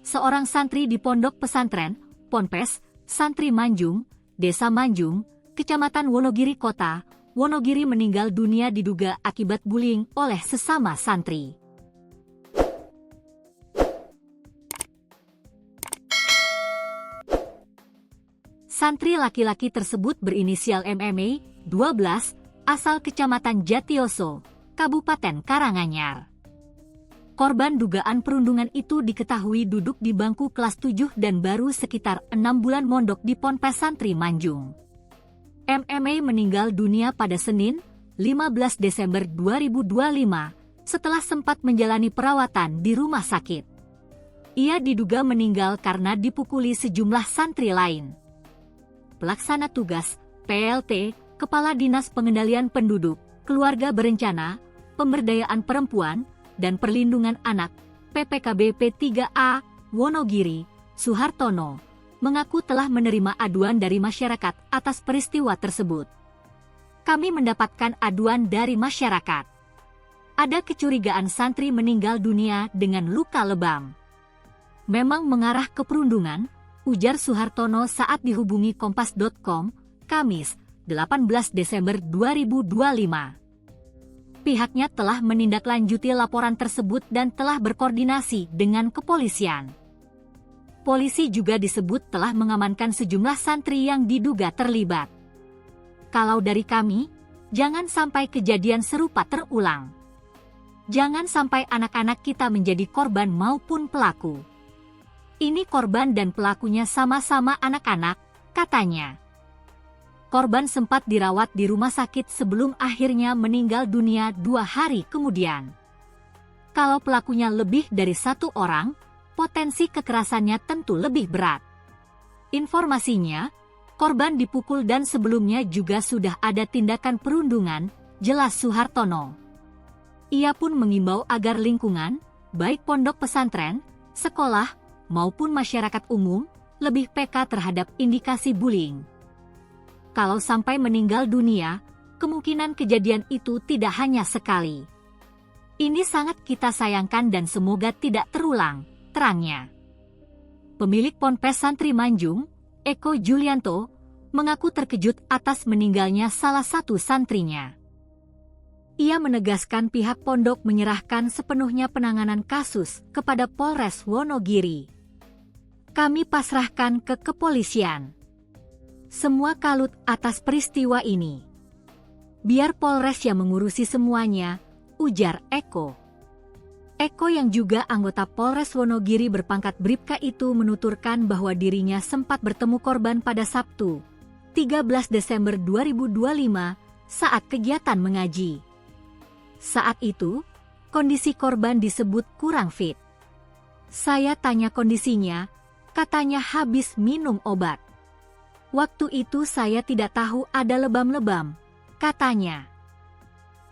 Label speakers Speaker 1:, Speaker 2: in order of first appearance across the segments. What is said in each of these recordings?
Speaker 1: seorang santri di Pondok Pesantren, Ponpes, Santri Manjung, Desa Manjung, Kecamatan Wonogiri Kota, Wonogiri meninggal dunia diduga akibat bullying oleh sesama santri. Santri laki-laki tersebut berinisial MMA, 12, asal Kecamatan Jatioso, Kabupaten Karanganyar. Korban dugaan perundungan itu diketahui duduk di bangku kelas 7 dan baru sekitar 6 bulan mondok di Ponpes Santri Manjung. MMA meninggal dunia pada Senin, 15 Desember 2025, setelah sempat menjalani perawatan di rumah sakit. Ia diduga meninggal karena dipukuli sejumlah santri lain. Pelaksana tugas, PLT, Kepala Dinas Pengendalian Penduduk, Keluarga Berencana, Pemberdayaan Perempuan, dan Perlindungan Anak, PPKB P3A, Wonogiri, Suhartono, mengaku telah menerima aduan dari masyarakat atas peristiwa tersebut. Kami mendapatkan aduan dari masyarakat. Ada kecurigaan santri meninggal dunia dengan luka lebam. Memang mengarah ke perundungan, ujar Suhartono saat dihubungi Kompas.com, Kamis, 18 Desember 2025. Pihaknya telah menindaklanjuti laporan tersebut dan telah berkoordinasi dengan kepolisian. Polisi juga disebut telah mengamankan sejumlah santri yang diduga terlibat. Kalau dari kami, jangan sampai kejadian serupa terulang. Jangan sampai anak-anak kita menjadi korban maupun pelaku. Ini korban dan pelakunya sama-sama anak-anak, katanya. Korban sempat dirawat di rumah sakit sebelum akhirnya meninggal dunia 2 hari kemudian. Kalau pelakunya lebih dari 1 orang, potensi kekerasannya tentu lebih berat. Informasinya, korban dipukul dan sebelumnya juga sudah ada tindakan perundungan, jelas Suhartono. Ia pun mengimbau agar lingkungan, baik pondok pesantren, sekolah, maupun masyarakat umum, lebih peka terhadap indikasi bullying. Kalau sampai meninggal dunia, kemungkinan kejadian itu tidak hanya sekali. Ini sangat kita sayangkan dan semoga tidak terulang, terangnya. Pemilik Ponpes Santri Manjung, Eko Julianto, mengaku terkejut atas meninggalnya salah satu santrinya. Ia menegaskan pihak pondok menyerahkan sepenuhnya penanganan kasus kepada Polres Wonogiri. Kami pasrahkan ke kepolisian. Semua kalut atas peristiwa ini. Biar Polres yang mengurusi semuanya, ujar Eko. Eko yang juga anggota Polres Wonogiri berpangkat Bribka itu menuturkan bahwa dirinya sempat bertemu korban pada Sabtu, 13 Desember 2025, saat kegiatan mengaji. Saat itu, kondisi korban disebut kurang fit. Saya tanya kondisinya, katanya habis minum obat. Waktu itu saya tidak tahu ada lebam-lebam, katanya.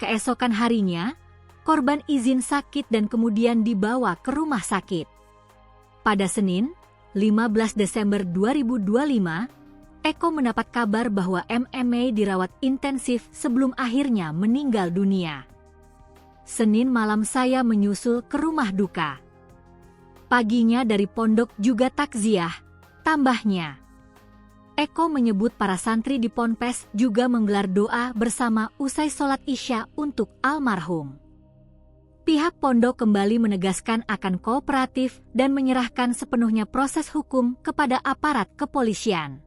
Speaker 1: Keesokan harinya, korban izin sakit dan kemudian dibawa ke rumah sakit. Pada Senin, 15 Desember 2025, Eko mendapat kabar bahwa MMA dirawat intensif sebelum akhirnya meninggal dunia. Senin malam saya menyusul ke rumah duka. Paginya dari pondok juga takziah, tambahnya. Eko menyebut para santri di Ponpes juga menggelar doa bersama usai sholat Isya untuk almarhum. Pihak pondok kembali menegaskan akan kooperatif dan menyerahkan sepenuhnya proses hukum kepada aparat kepolisian.